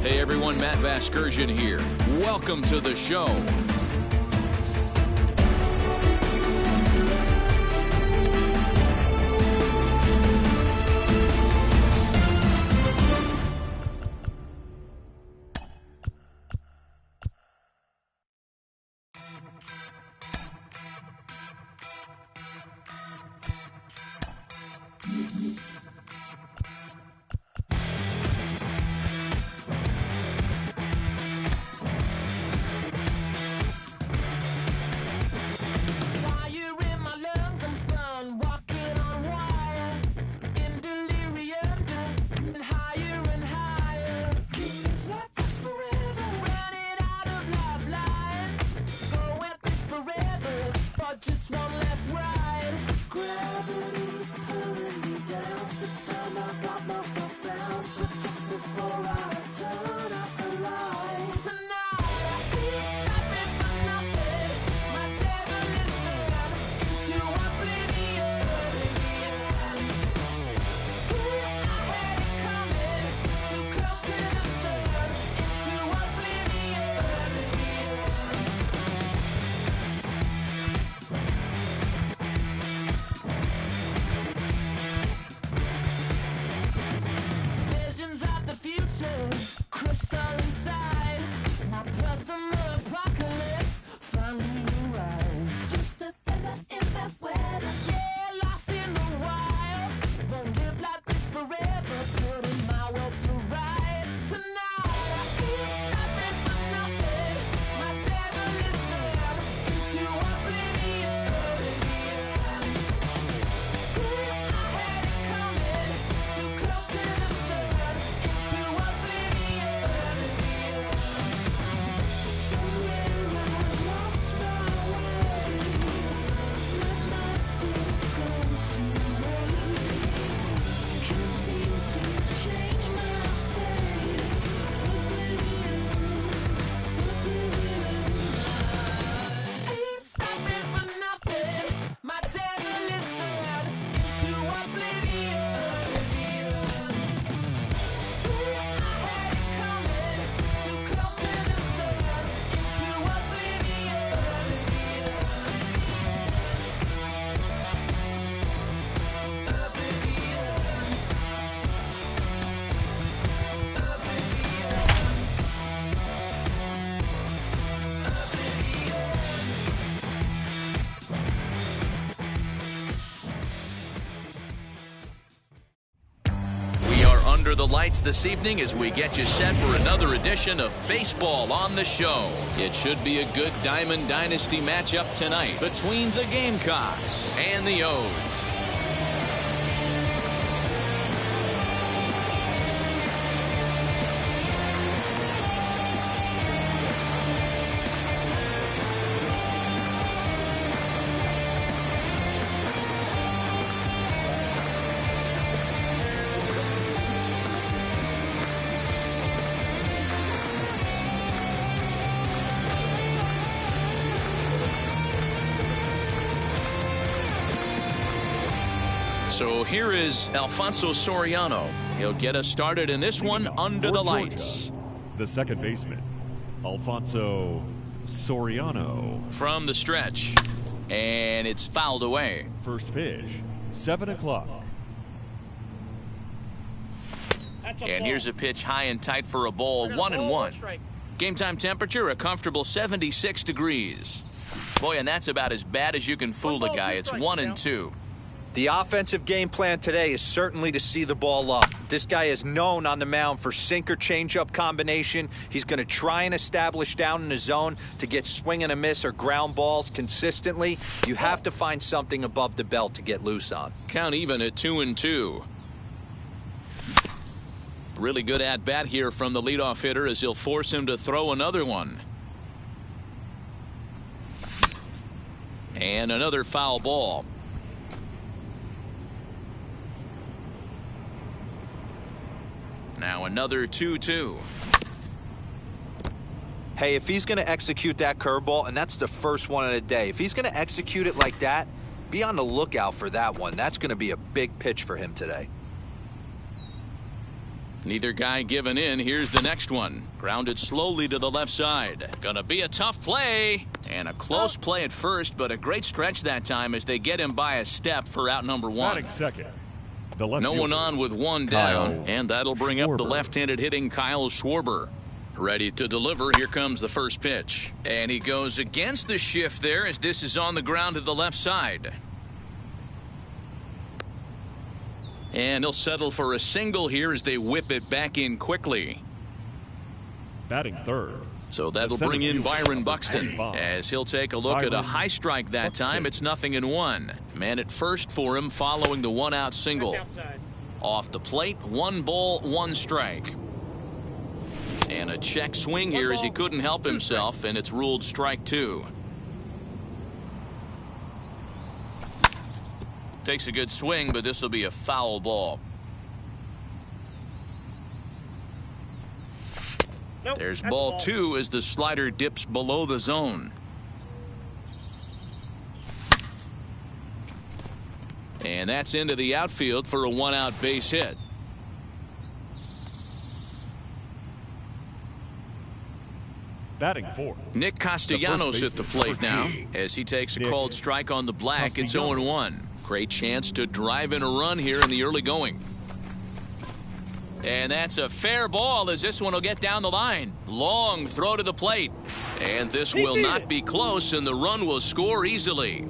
Hey everyone, Matt Vasgersian here. Welcome to the show. Under the lights this evening as we get you set for another edition of Baseball on the Show. It should be a good Diamond Dynasty matchup tonight between the Gamecocks and the O's. So here is Alfonso Soriano. He'll get us started in this one under the lights. The second baseman, Alfonso Soriano. From the stretch. And it's fouled away. First pitch, 7 o'clock. And here's a pitch high and tight for a ball, 1-1. Game time temperature, a comfortable 76 degrees. Boy, and that's about as bad as you can fool a guy. It's 1-2. The offensive game plan today is certainly to see the ball up. This guy is known on the mound for sinker changeup combination. He's going to try and establish down in the zone to get swing and a miss or ground balls consistently. You have to find something above the belt to get loose on. Count even at 2-2. Really good at bat here from the leadoff hitter as he'll force him to throw another one. And another foul ball. Now another 2-2. Hey, if he's going to execute that curveball, and that's the first one of the day, if he's going to execute it like that, be on the lookout for that one. That's going to be a big pitch for him today. Neither guy giving in. Here's the next one. Grounded slowly to the left side. Gonna be a tough play. And a close play at first, but a great stretch that time as they get him by a step for out number one. Batting second, the left No one fielder, on with one down. Kyle And that'll bring up the Schwarber. left-handed hitting Kyle Schwarber. Ready to deliver. Here comes the first pitch. And he goes against the shift there as this is on the ground to the left side. And he'll settle for a single here as they whip it back in quickly. batting third. So that'll The bring in center fielder, Byron Buxton 25. as he'll take a look at a Byron high strike that Buxton. time. It's 0-1. Man at first for him following the one-out single. Off the plate, 1 ball, 1 strike. And a check swing here as he couldn't help himself, and it's ruled strike 2. Takes a good swing, but this will be a foul ball. There's ball 2 as the slider dips below the zone. And that's into the outfield for a 1-out base hit. Batting fourth. Nick Castellanos The at the first plate baseman, now number G. as he takes a Nick called strike on the black. It's Castellanos. 0-1. Great chance to drive in a run here in the early going. And that's a fair ball as this one will get down the line. Long throw to the plate. And this will not be close, and the run will score easily.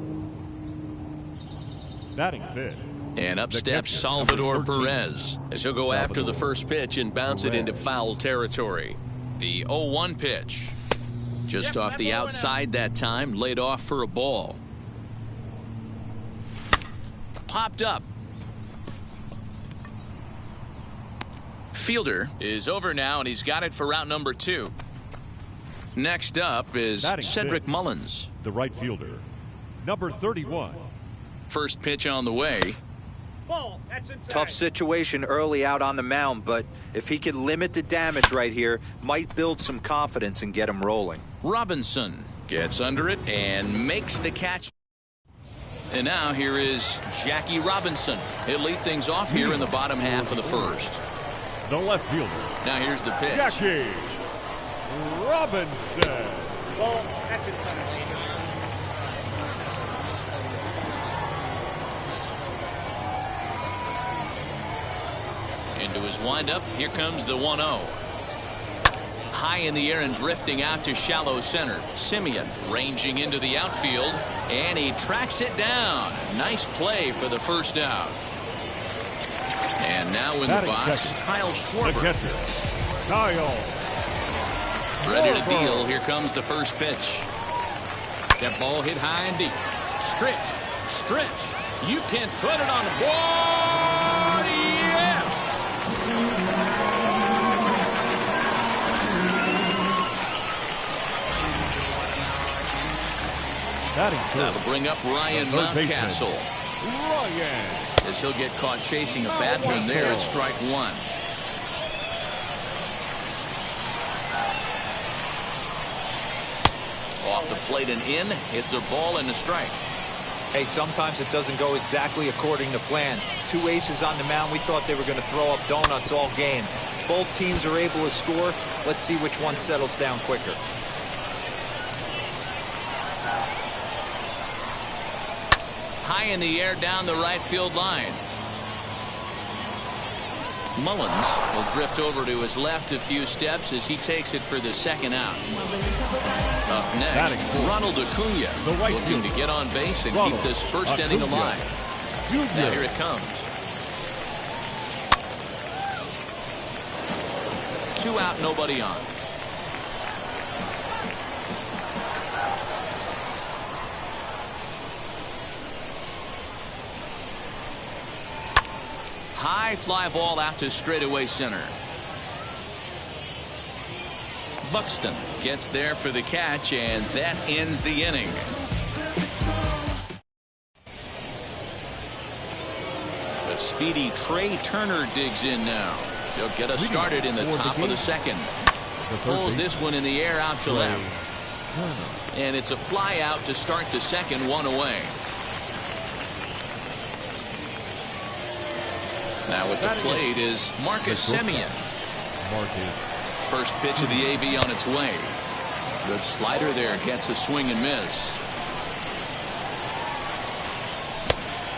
Batting fifth. And up The steps catcher, Salvador number 13, Perez as he'll go after the Salvador first pitch and bounce it into Perez. foul territory. The 0-1 pitch. Just off the outside that time, laid off for a ball. Popped up. Fielder is over now, and he's got it for route number 2. Next up is Batting Cedric sixth. Mullins. The right fielder, number 31. First pitch on the way. Tough situation early out on the mound, but if he could limit the damage right here, might build some confidence and get him rolling. Robinson gets under it and makes the catch. And now here is Jackie Robinson. He'll lead things off here in the bottom half of the first. The left fielder, Now here's the pitch. Jackie Robinson. Into his windup. Here comes the 1-0. High in the air and drifting out to shallow center. Simeon ranging into the outfield, and he tracks it down. Nice play for the first out. And now in the Batting box, second, Kyle The Schwarber. catcher, Kyle Ready to Schwarber. deal. Here comes the first pitch. That ball hit high and deep. Stretch. You can put it on the board. Yes. Batting That'll third, bring up Ryan third baseman. Mountcastle Ryan. as he'll get caught chasing a bad one there at strike 1. Off the plate and in. It's a ball and a strike. Hey, sometimes it doesn't go exactly according to plan. 2 aces on the mound. We thought they were going to throw up donuts all game. Both teams are able to score. Let's see which one settles down quicker. High in the air down the right field line. Mullins will drift over to his left a few steps as he takes it for the second out. Up next, Batting fourth, Ronald Acuna the right looking to fielder, get on base and Ronald keep this first inning Acuna, alive. Jr. Now here it comes. 2 out, nobody on. High fly ball out to straightaway center. Buxton gets there for the catch, and that ends the inning. The speedy Trey Turner digs in now. He'll get us started in the top of the second. Pulls this one in the air out to left. And it's a fly out to start the second, 1 away. Now at the plate is Marcus Semien. Marquez. First pitch of the AB on its way. Good slider there, gets a swing and miss.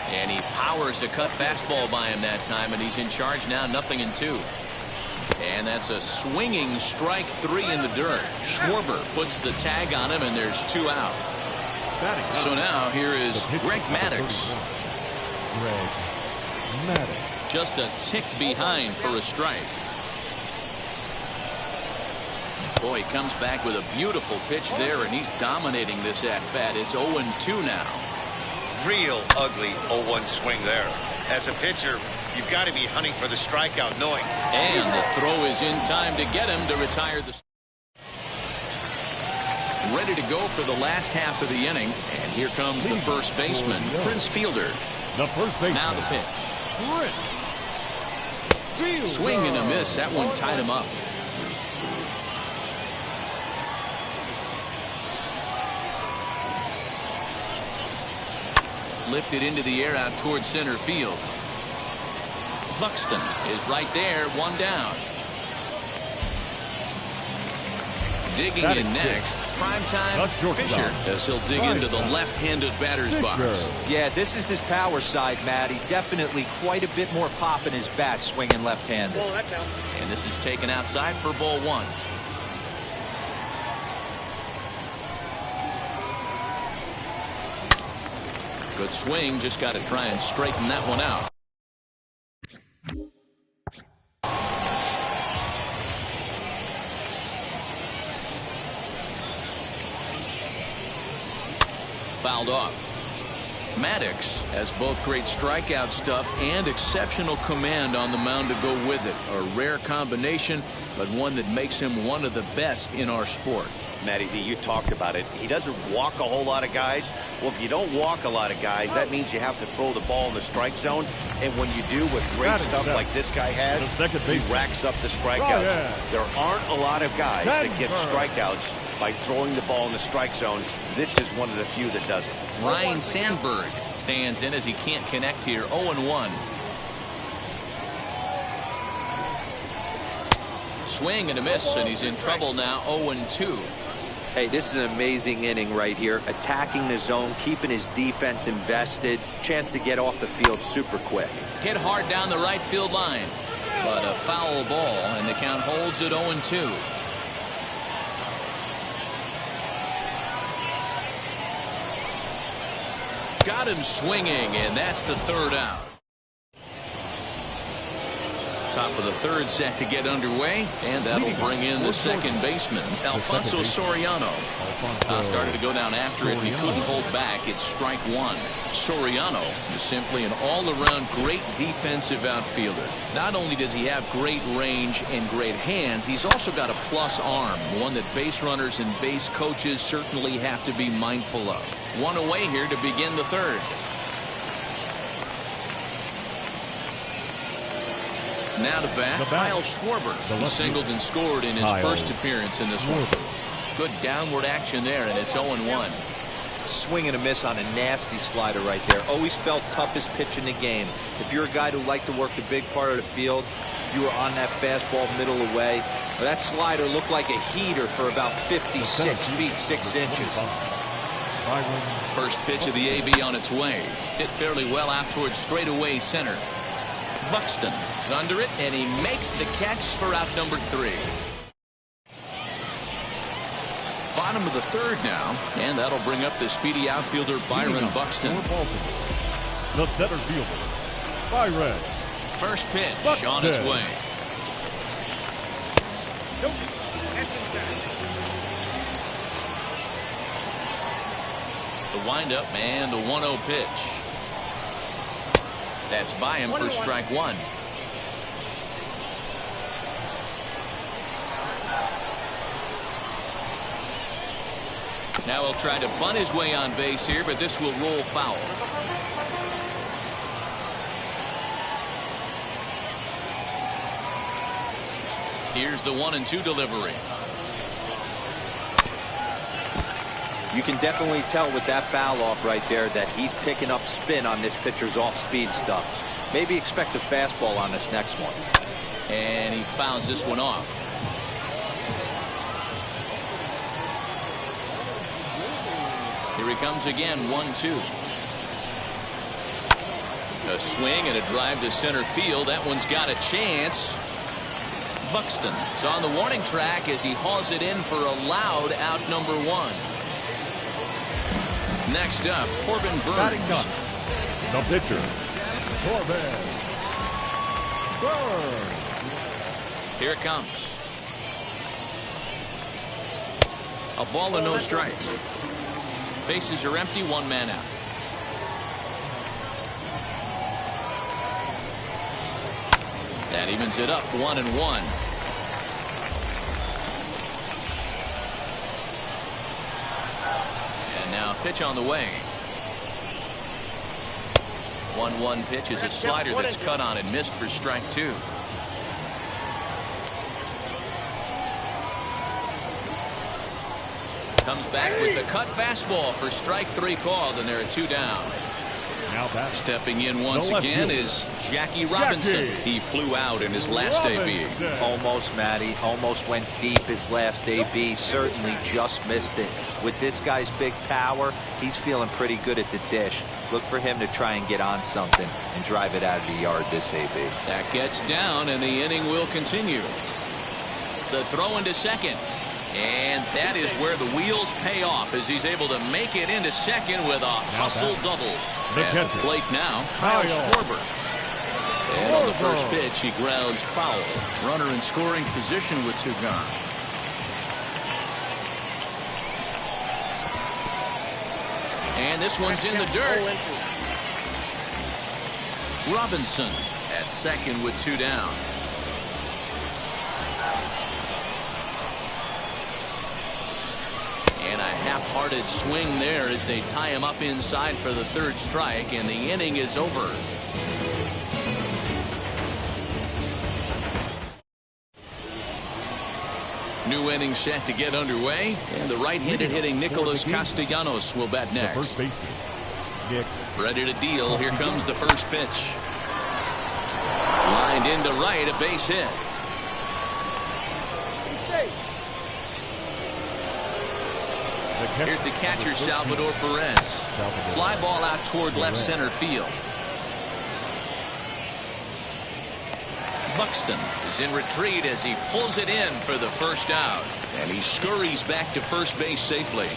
And he powers a cut fastball by him that time, and he's in charge now, 0-2. And that's a swinging strike 3 in the dirt. Schwarber puts the tag on him, and there's 2 out. So now here is Greg Maddux. Greg Maddux. Just a tick behind for a strike. Boy, he comes back with a beautiful pitch there, and he's dominating this at-bat. It's 0-2 now. Real ugly 0-1 swing there. As a pitcher, you've got to be hunting for the strikeout, knowing. And the throw is in time to get him to retire the. Ready to go for the last half of the inning, and here comes the first baseman, Prince Fielder. The first baseman. Now the pitch. Fielder. Swing and a miss. That one tied him up. Lifted into the air out towards center field. Buxton is right there, 1 down. Digging in next, primetime Fisher, as he'll dig into the left-handed batter's box. Yeah, this is his power side, Matty. Definitely quite a bit more pop in his bat, swinging left-handed. And this is taken outside for ball 1. Good swing, just got to try and straighten that one out. Fouled off. Maddux has both great strikeout stuff and exceptional command on the mound to go with it. A rare combination, but one that makes him one of the best in our sport. Matty V, you talked about it. He doesn't walk a whole lot of guys. Well, if you don't walk a lot of guys, that means you have to throw the ball in the strike zone. And when you do with great stuff like this guy has, he racks up the strikeouts. There aren't a lot of guys that get strikeouts by throwing the ball in the strike zone. This is one of the few that does it. Ryne Sandberg stands in as he can't connect here. 0-1. Swing and a miss, and he's in trouble now. 0-2. Hey, this is an amazing inning right here. Attacking the zone, keeping his defense invested. Chance to get off the field super quick. Hit hard down the right field line. But a foul ball, and the count holds at 0-2. Got him swinging, and that's the 3rd out. Top of the 3rd set to get underway, and that'll bring in the second baseman, Alfonso Soriano. Started to go down after it, and he couldn't hold back. It's strike 1. Soriano is simply an all-around great defensive outfielder. Not only does he have great range and great hands, he's also got a plus arm, one that base runners and base coaches certainly have to be mindful of. 1 away here to begin the 3rd. Now to bat, Kyle Schwarber. He singled and scored in his first appearance in this one. Good downward action there, and it's 0-1. Swing and a miss on a nasty slider right there. Always felt toughest pitch in the game. If you're a guy who liked to work the big part of the field, you were on that fastball middle away. That slider looked like a heater for about 56 feet 6 inches. First pitch of the AB on its way. Hit fairly well out towards straightaway center. Buxton is under it, and he makes the catch for out number 3. Bottom of the 3rd now, and that'll bring up the speedy outfielder Byron Buxton. The center fielder, Byron. First pitch on its way. The windup and the 1-0 pitch. That's by him for strike 1. Now he'll try to bunt his way on base here, but this will roll foul. Here's the 1-2 delivery. You can definitely tell with that foul off right there that he's picking up spin on this pitcher's off-speed stuff. Maybe expect a fastball on this next one. And he fouls this one off. Here he comes again, 1-2. A swing and a drive to center field. That one's got a chance. Buxton is on the warning track as he hauls it in for a loud out number 1. Next up, Corbin Burns. The pitcher, Corbin Burns. Here it comes. A ball and no strikes. Bases are empty, 1 man out. That evens it up, 1-1. And now pitch on the way. 1-1 pitch is a slider that's cut on and missed for strike 2. Comes back with the cut fastball for strike 3 called, and there are 2 down. Now back. Stepping in once again is Jackie Robinson. He flew out in his last AB. Almost, Matty. Almost went deep his last AB. Certainly just missed it. With this guy's big power, he's feeling pretty good at the dish. Look for him to try and get on something and drive it out of the yard this AB. That gets down, and the inning will continue. The throw into second. And that is where the wheels pay off as he's able to make it into second with a hustle double. At the plate now, Kyle Schwarber. And on the first pitch, he grounds foul. Runner in scoring position with 2 gone. And this one's in the dirt. Robinson at second with 2 down. And a half-hearted swing there as they tie him up inside for the 3rd strike, and the inning is over. New inning set to get underway, and the right-handed hitting Nicholas Castellanos will bat next. First baseman, Nick. Ready to deal. Here comes the first pitch. Lined into right, a base hit. Here's the catcher, Salvador Perez. Fly ball out toward left center field. Buxton is in retreat as he pulls it in for the first out. And he scurries back to first base safely.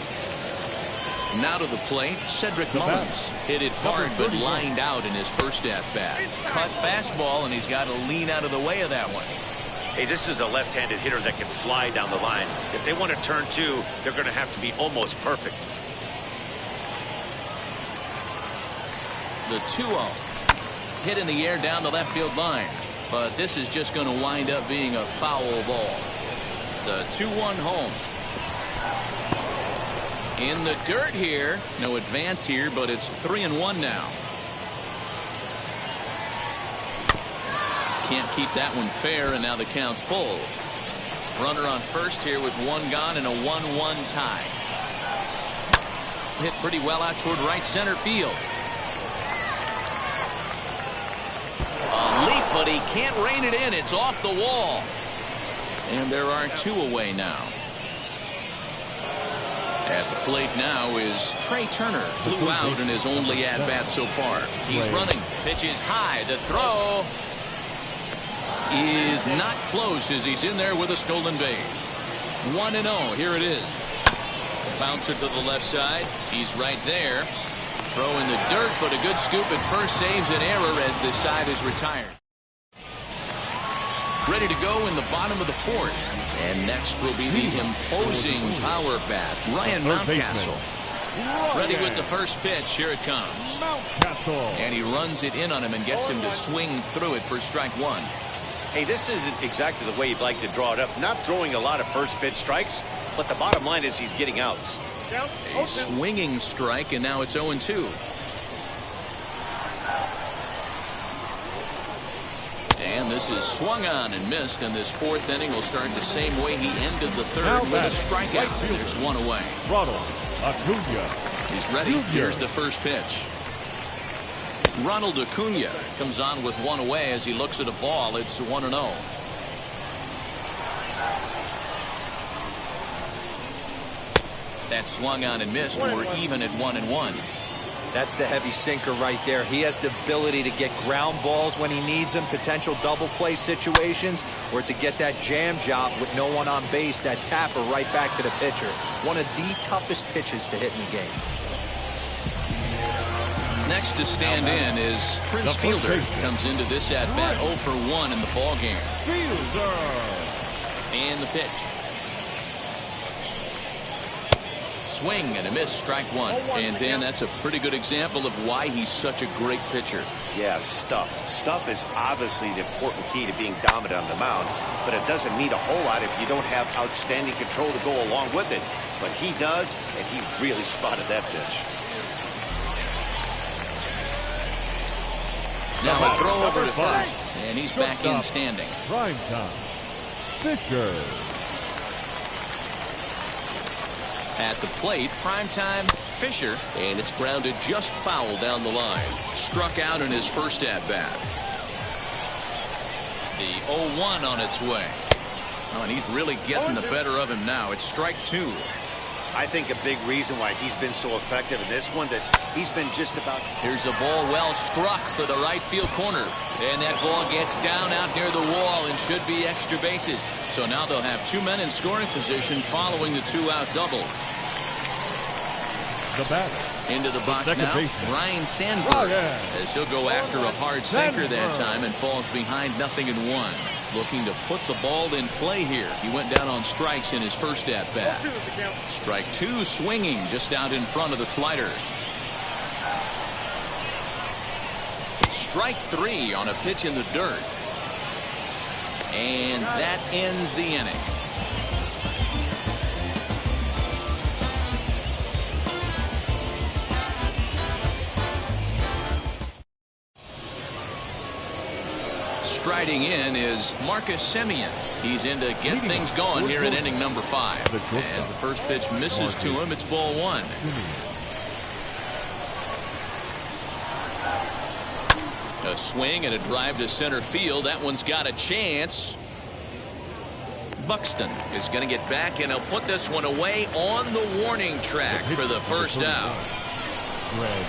Now to the plate, Cedric Mullins. Hit it hard but lined out in his first at-bat. Cut fastball, and he's got to lean out of the way of that one. Hey, this is a left-handed hitter that can fly down the line. If they want to turn 2, they're going to have to be almost perfect. The 2-0. Hit in the air down the left field line. But this is just going to wind up being a foul ball. The 2-1 home. In the dirt here. No advance here, but it's 3-1 now. Can't keep that one fair, and now the count's full. Runner on first here with 1 gone and a 1-1 tie. Hit pretty well out toward right center field. A leap, but he can't rein it in. It's off the wall. And there are 2 away now. At the plate now is Trey Turner. Flew out in his only at-bat so far. He's running. Pitch is high. The throw is not close as he's in there with a stolen base. 1-0. Here it is. Bouncer to the left side. He's right there. Throw in the dirt, but a good scoop at first saves an error as this side is retired. Ready to go in the bottom of the 4th. And next will be the imposing power bat, Ryan Mountcastle. Ready with the first pitch. Here it comes. Mountcastle. And he runs it in on him and gets him to swing through it for strike 1. Hey, this isn't exactly the way you'd like to draw it up. Not throwing a lot of first pitch strikes, but the bottom line is he's getting outs. A swinging strike, and now it's 0-2. And this is swung on and missed, and this 4th inning will start the same way he ended the 3rd with a strikeout. There's 1 away. Ronald Acuna. He's ready. Here's the first pitch. Ronald Acuna comes on with 1 away as he looks at a ball. It's 1-0. That swung on and missed. We're even at 1-1. That's the heavy sinker right there. He has the ability to get ground balls when he needs them, potential double play situations, or to get that jam job with no one on base, that tapper right back to the pitcher. One of the toughest pitches to hit in the game. Next to stand in is Prince Fielder. Comes into this at bat 0 for 1 in the ball game. Fielder. And the pitch. Swing and a miss, strike one. And Dan, that's a pretty good example of why he's such a great pitcher. Yeah, stuff. Stuff is obviously the important key to being dominant on the mound, but it doesn't mean a whole lot if you don't have outstanding control to go along with it. But he does, and he really spotted that pitch. Now a throw over to first, and he's back in standing. Prime time. Fisher. At the plate, primetime Fisher, and it's grounded just foul down the line. Struck out in his first at-bat. The 0-1 on its way. Oh, and he's really getting the better of him now. It's strike two. I think a big reason why he's been so effective in this one, that he's been just about... Here's a ball well struck for the right field corner. And that ball gets down out near the wall and should be extra bases. So now they'll have two men in scoring position following the two-out double. The batter. Into the box now, Ryne Sandberg, as he'll go after a hard sinker that time and falls behind 0-1. Looking to put the ball in play here. He went down on strikes in his first at-bat. Strike two, swinging just out in front of the slider. Strike three on a pitch in the dirt. And that ends the inning. Striding in is Marcus Semien. He's in to get things going here in inning number 5. As the first pitch misses to him, it's ball one. A swing and a drive to center field. That one's got a chance. Buxton is going to get back, and he'll put this one away on the warning track for the first out.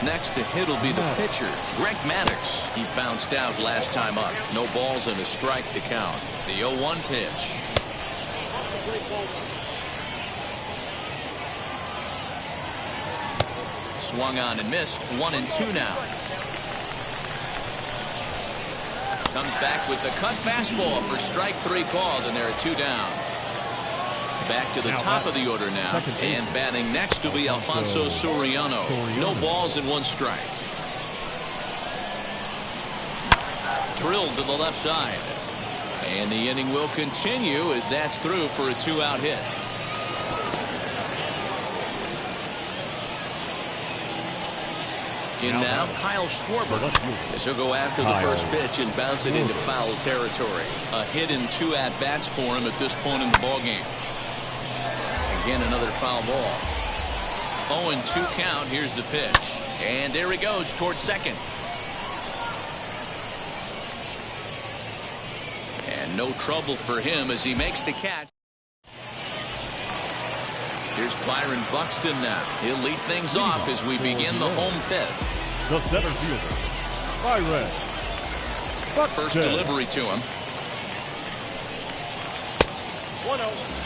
Next to hit will be the pitcher, Greg Maddux. He bounced out last time up. No balls and a strike to count. The 0-1 pitch. Swung on and missed. 1-2 now. Comes back with the cut fastball for strike three called, and there are two down. Back to the top of the order now, and batting next will be Alfonso Soriano. No balls and one strike. Drilled to the left side, and the inning will continue as that's through for a two-out hit. In now, Kyle Schwarber, as he'll go after the first pitch and bounce it into foul territory. A hit in two at-bats for him at this point in the ballgame. Again, another foul ball. 0-2 count. Here's the pitch. And there he goes towards second. And no trouble for him as he makes the catch. Here's Byron Buxton now. He'll lead things off as we begin the home fifth. The center fielder, Byron Buxton. First delivery to him. 1-0.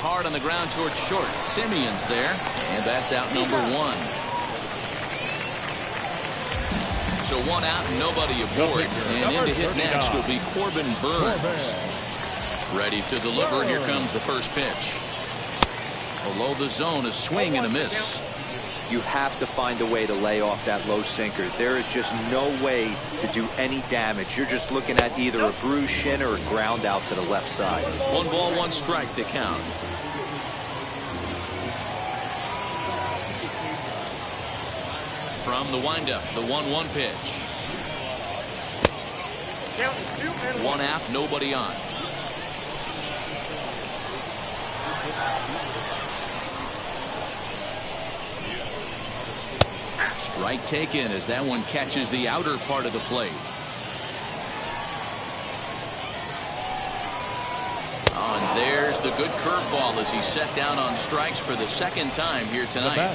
Hard on the ground towards short. Semien's there, and that's out number one. So one out and nobody aboard. And in to hit next will be Corbin Burns. Ready to deliver. Here comes the first pitch. Below the zone, a swing and a miss. You have to find a way to lay off that low sinker. There is just no way to do any damage. You're just looking at either a bruised shin or a ground out to the left side. 1 ball, 1 strike to count. From the windup, the 1-1 pitch. 1 out, nobody on. Strike taken as that one catches the outer part of the plate. And there's the good curveball as he's set down on strikes for the second time here tonight.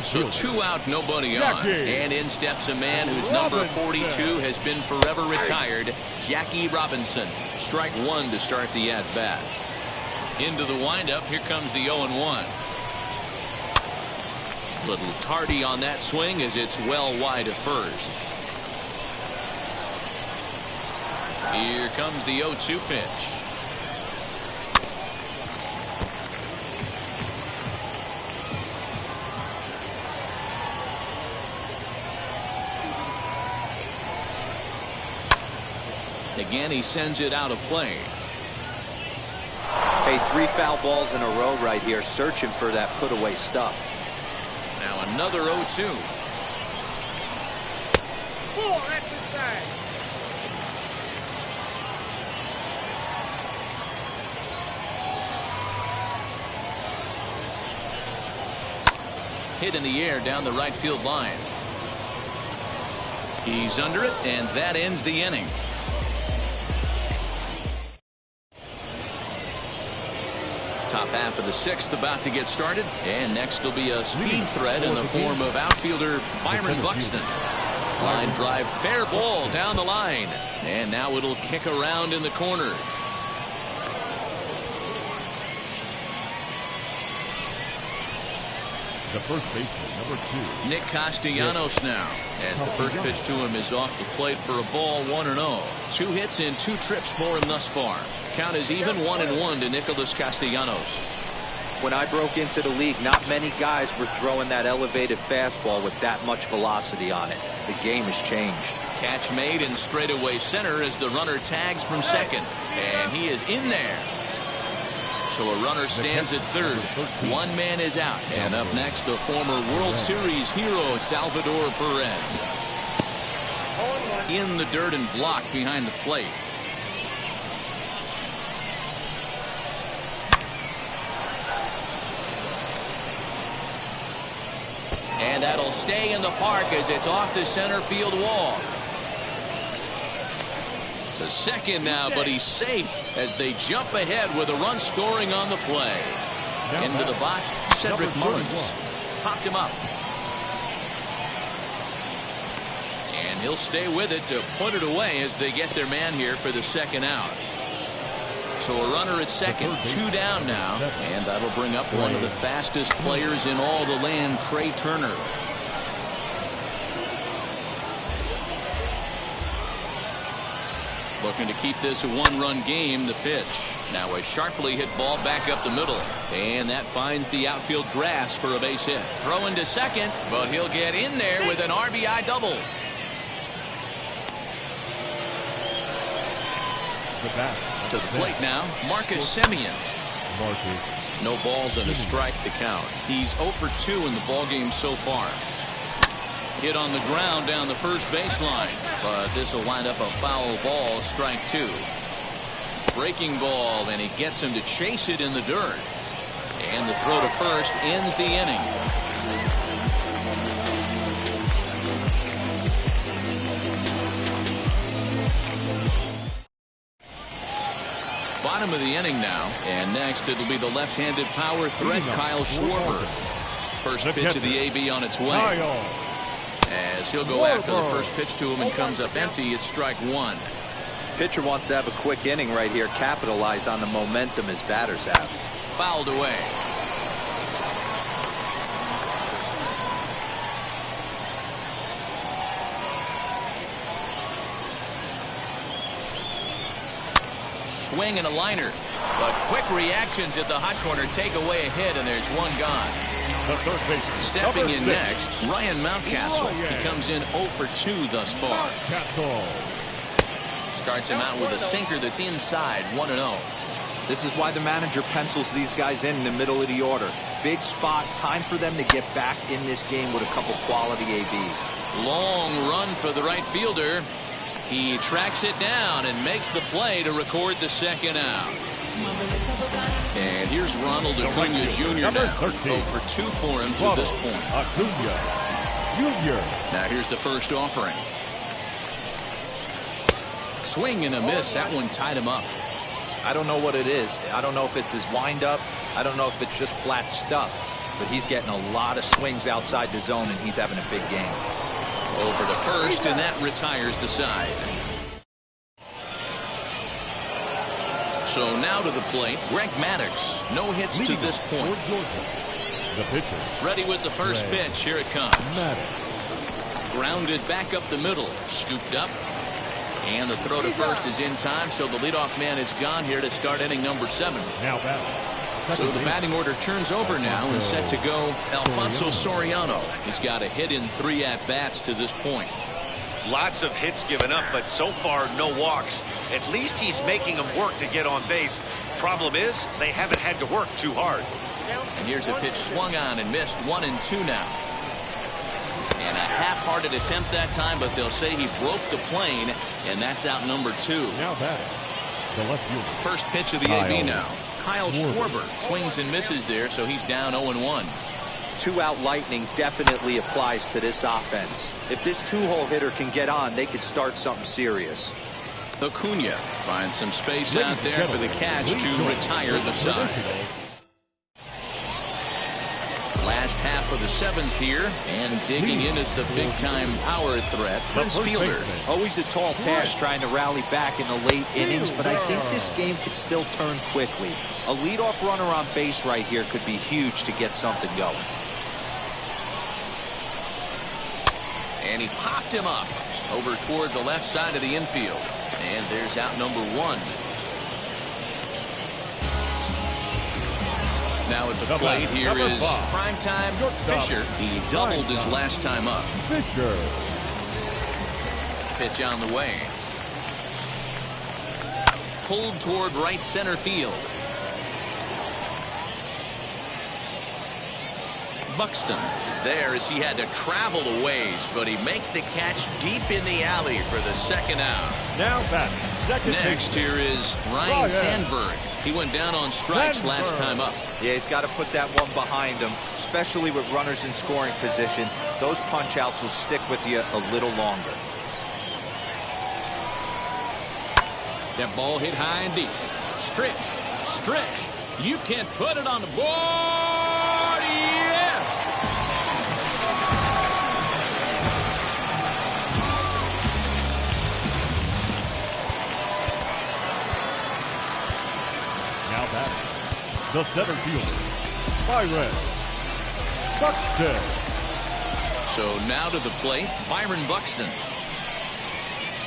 So 2 out, nobody on. And in steps a man whose number 42 has been forever retired, Jackie Robinson. Strike 1 to start the at-bat. Into the windup, here comes the 0-1. Little tardy on that swing as it's well wide of first. Here comes the 0-2 pitch. Again, he sends it out of play. Hey, 3 foul balls in a row right here, searching for that put-away stuff. Now another 0-2. Hit in the air down the right field line. He's under it, and that ends the inning. Top half of the 6th about to get started, and next will be a speed threat in the form of outfielder Byron Buxton. Line drive, fair ball down the line, and now it'll kick around in the corner. The first baseman, number 2. Nick Castellanos now, as the first pitch to him is off the plate for a ball, 1-0. 2 hits in 2 trips for him thus far. Count is even, 1-1 to Nicholas Castellanos. When I broke into the league, not many guys were throwing that elevated fastball with that much velocity on it. The game has changed. Catch made in straightaway center as the runner tags from second, and he is in there. So a runner stands at third. 1 man is out. And up next, the former World Series hero, Salvador Perez. In the dirt and block behind the plate. And that'll stay in the park as it's off the center field wall. To second now, but he's safe as they jump ahead with a run scoring on the play. Into the box, Cedric Mullins popped him up. And he'll stay with it to put it away as they get their man here for the second out. So a runner at second, 2 down now, and that'll bring up one of the fastest players in all the land, Trey Turner. Looking to keep this a 1-run game, the pitch. Now a sharply hit ball back up the middle. And that finds the outfield grass for a base hit. Throwing to second, but he'll get in there with an RBI double. To the plate now, Marcus Semien. No balls and a strike to count. He's 0 for 2 in the ballgame so far. Hit on the ground down the first baseline, but this will wind up a foul ball, strike 2. Breaking ball, and he gets him to chase it in the dirt. And the throw to first ends the inning. Bottom of the inning now, and next it'll be the left-handed power threat, Kyle Schwarber. First pitch of the AB on its way. As he'll go after the first pitch to him and comes up empty, it's strike 1. Pitcher wants to have a quick inning right here, capitalize on the momentum his batters have. Fouled away. Swing and a liner, but quick reactions at the hot corner take away a hit, and there's 1 gone. Stepping in next, Ryan Mountcastle. He comes in 0 for 2 thus far. Starts him out with a sinker that's inside, 1-0. This is why the manager pencils these guys in the middle of the order. Big spot, time for them to get back in this game with a couple quality ABs. Long run for the right fielder. He tracks it down and makes the play to record the second out. And here's Ronald Acuna Jr. now. 0 for 2 for him to this point. Jr. Now here's the first offering. Swing and a miss. That one tied him up. I don't know what it is. I don't know if it's his windup. I don't know if it's just flat stuff. But he's getting a lot of swings outside the zone, and he's having a big game. Over to first, and that retires the side. So now to the plate, Greg Maddux. No hits to this point. The pitcher. Ready with the first pitch. Here it comes. Maddux. Grounded back up the middle. Scooped up. And the throw to first is in time, so the leadoff man is gone here to start inning number 7. Now batting. So the batting order turns over now and set to go Alfonso Soriano. He's got a hit in 3 at-bats to this point. Lots of hits given up, but so far no walks. At least he's making them work to get on base. Problem is, they haven't had to work too hard. And here's a pitch swung on and missed. 1-2 now. And a half-hearted attempt that time, but they'll say he broke the plane, and that's out number 2. Now batting. The left fielder. First pitch of the AB now. Kyle Schwarber swings and misses there, so he's down 0-1. 2-out lightning definitely applies to this offense. If this 2-hole hitter can get on, they could start something serious. Acuna finds some space out there for the catch to retire the side. Last half of the 7th here, and digging in is the big-time power threat, Prince Fielder. Always a tall task trying to rally back in the late innings, but I think this game could still turn quickly. A leadoff runner on base right here could be huge to get something going. And he popped him up over toward the left side of the infield. And there's out number 1. Now at the plate, here is primetime Fisher. He doubled his last time up. Fisher. Pitch on the way. Pulled toward right center field. Buxton is there as he had to travel a ways, but he makes the catch deep in the alley for the second out. Now back. Next here is Ryan Sandberg. He went down on strikes last time up. Yeah, he's got to put that one behind him, especially with runners in scoring position. Those punch-outs will stick with you a little longer. That ball hit high and deep. Stretch. You can't put it on the board. Yes! Now batting. The center fielder, Byron Buxton. So now to the plate, Byron Buxton.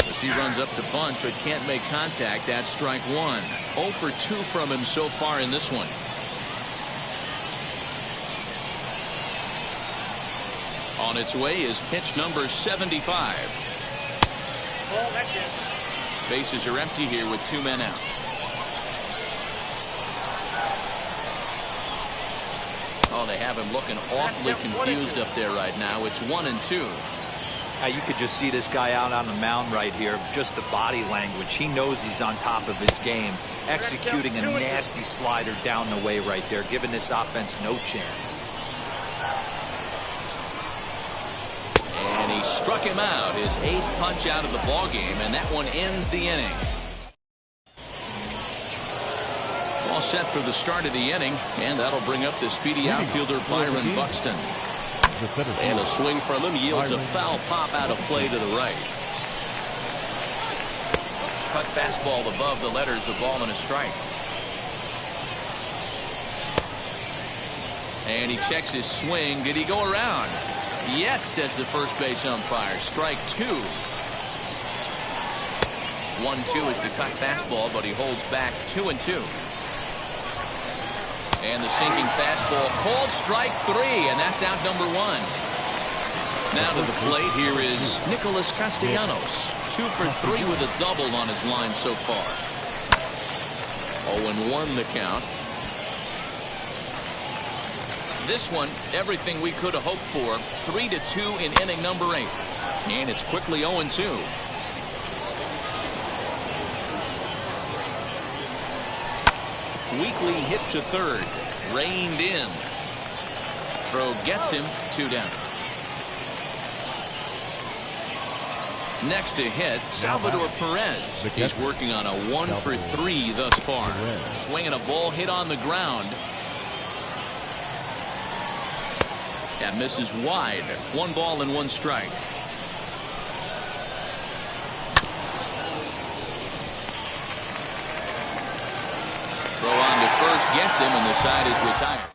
As he runs up to bunt but can't make contact, that's strike 1. 0 for 2 from him so far in this one. On its way is pitch number 75. Bases are empty here with 2 men out. Oh, they have him looking awfully confused up there right now. It's 1-2. You could just see this guy out on the mound right here. Just the body language. He knows he's on top of his game. Executing a nasty slider down the way right there, giving this offense no chance. And he struck him out, his 8th punch out of the ball game, and that one ends the inning. All set for the start of the inning, and that'll bring up the speedy outfielder Byron Buxton. And a swing from him yields a foul pop out of play to the right. Cut fastball above the letters, a ball and a strike. And he checks his swing. Did he go around? Yes, says the first base umpire. Strike 2. 1-2 is the cut fastball, but he holds back 2-2. And the sinking fastball called strike 3, and that's out number 1. Now to the plate, here is Nicholas Castellanos. 2 for 3 with a double on his line so far. 0-1 the count. This one, everything we could have hoped for. 3-2 in inning number 8. And it's quickly 0-2. Weekly hit to third. Reined in. Throw gets him. 2 down. Next to hit, Salvador Perez. He's working on a 1-for-3 thus far. Swinging a ball hit on the ground. That misses wide. 1 ball and 1 strike. Throw on to first gets him, and the side is retired.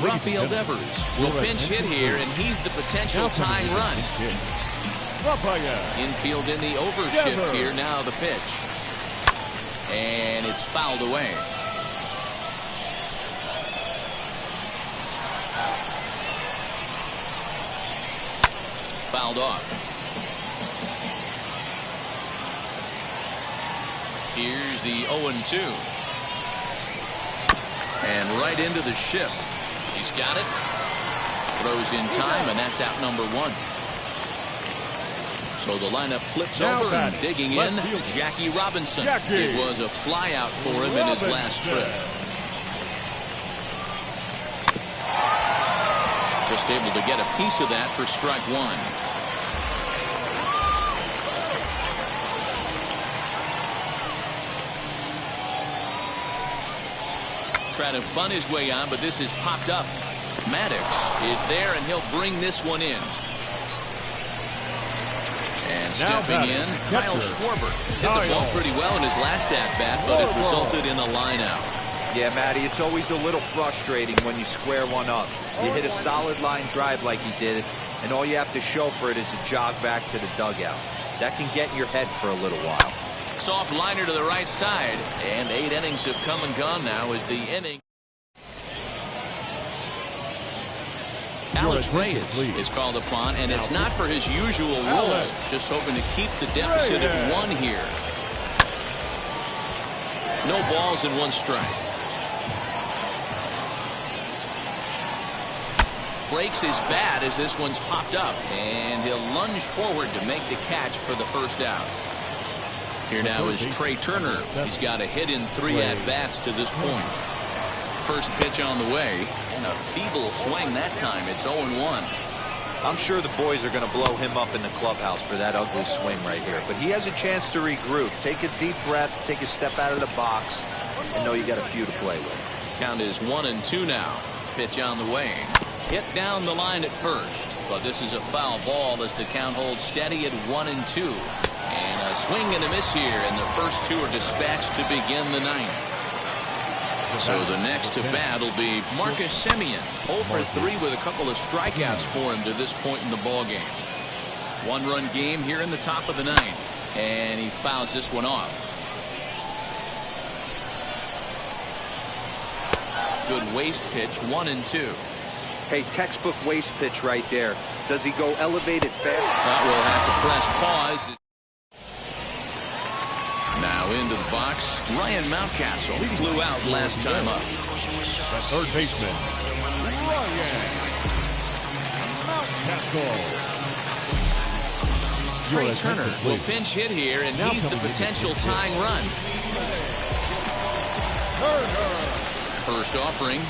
Rafael Devers will pinch hit here, and he's the potential tying run. Infield in the overshift here. Now the pitch. And it's fouled away. Fouled off. Here's the 0-2. And right into the shift. He's got it. Throws in time, and that's out number 1. So the lineup flips over and digging in, Jackie Robinson. It was a flyout for him in his last trip. Just able to get a piece of that for strike 1. Trying to bunt his way on, but this is popped up. Maddox is there, and he'll bring this one in. And stepping in, Kyle Schwarber hit the ball pretty well in his last at-bat, but it resulted in a line-out. Yeah, Matty, it's always a little frustrating when you square one up. You hit a solid line drive like he did, and all you have to show for it is a jog back to the dugout. That can get in your head for a little while. Soft liner to the right side, and 8 innings have come and gone now as the inning. Alex Reyes is called upon, and it's not for his usual role. Just hoping to keep the deficit at 1 here. No balls and 1 strike. Breaks his bat as this one's popped up, and he'll lunge forward to make the catch for the first out. Here now is Trey Turner. He's got a hit in 3 at-bats to this point. First pitch on the way, and a feeble swing that time. It's 0-1. I'm sure the boys are going to blow him up in the clubhouse for that ugly swing right here. But he has a chance to regroup. Take a deep breath, take a step out of the box, and know you got a few to play with. Count is 1-2 now. Pitch on the way. Hit down the line at first, but this is a foul ball as the count holds steady at 1-2. And a swing and a miss here, and the first 2 are dispatched to begin the 9th. So the next to bat will be Marcus Semien. 0-for-3 with a couple of strikeouts for him to this point in the ballgame. 1-run game here in the top of the 9th, and he fouls this one off. Good waste pitch, 1-2. Hey, textbook waste pitch right there. Does he go elevated fast? That will have to press pause. Now into the box, Ryan Mountcastle flew out last time up. The third baseman, Ryan Mountcastle. Trey Turner will pinch hit here, and he's the potential tying run. First offering.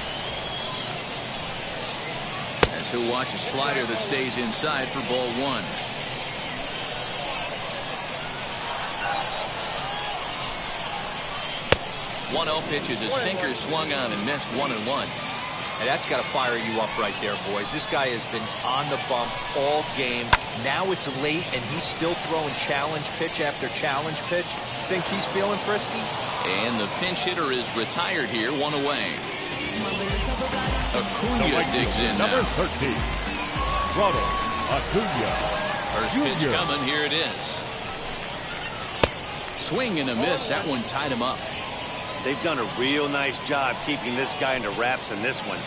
As he'll watch a slider that stays inside for ball 1. One-0 pitch is a sinker swung on and missed 1-1. And that's got to fire you up right there, boys. This guy has been on the bump all game. Now it's late, and he's still throwing challenge pitch after challenge pitch. Think he's feeling frisky? And the pinch hitter is retired here, 1 away. Acuna digs in now. Number 13, Ronald Acuna. First pitch coming, here it is. Swing and a miss, that one tied him up. They've done a real nice job keeping this guy into wraps in this one.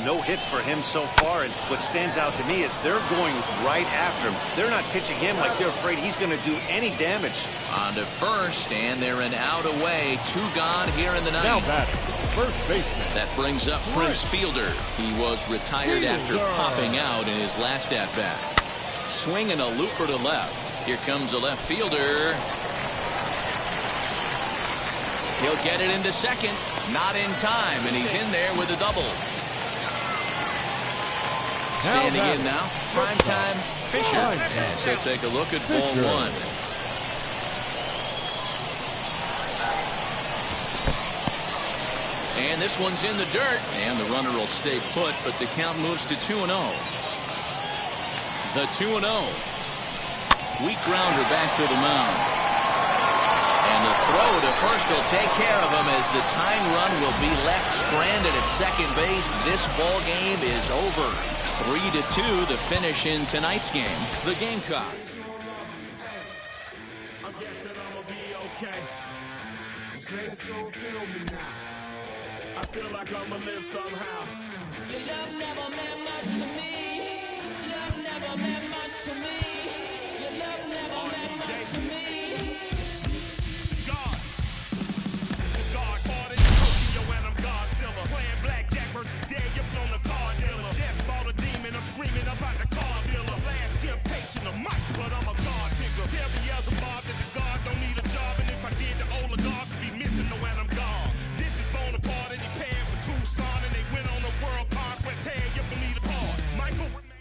No hits for him so far, and what stands out to me is they're going right after him. They're not pitching him like they're afraid he's going to do any damage. On to first, and they're an out away. 2 gone here in the 9th. Now batting, first baseman. That brings up Prince Fielder. He was retired after popping out in his last at-bat. Swing and a looper to left. Here comes the left fielder. He'll get it into second. Not in time, and he's in there with a double. Standing in now, Primetime Fisher. And so take a look at ball one. And this one's in the dirt. And the runner will stay put, but the count moves to 2-0. The 2-0. Weak grounder back to the mound. And the throw to first will take care of him as the tying run will be left stranded at second base. This ball game is over. 3-2 the finish in tonight's game. The Gamecocks. I'm guessing I'ma be okay. Say it's gonna feel me now. I feel like I'ma live somehow. Your love never meant much to me. Love never meant much to me. Your love never meant much to me.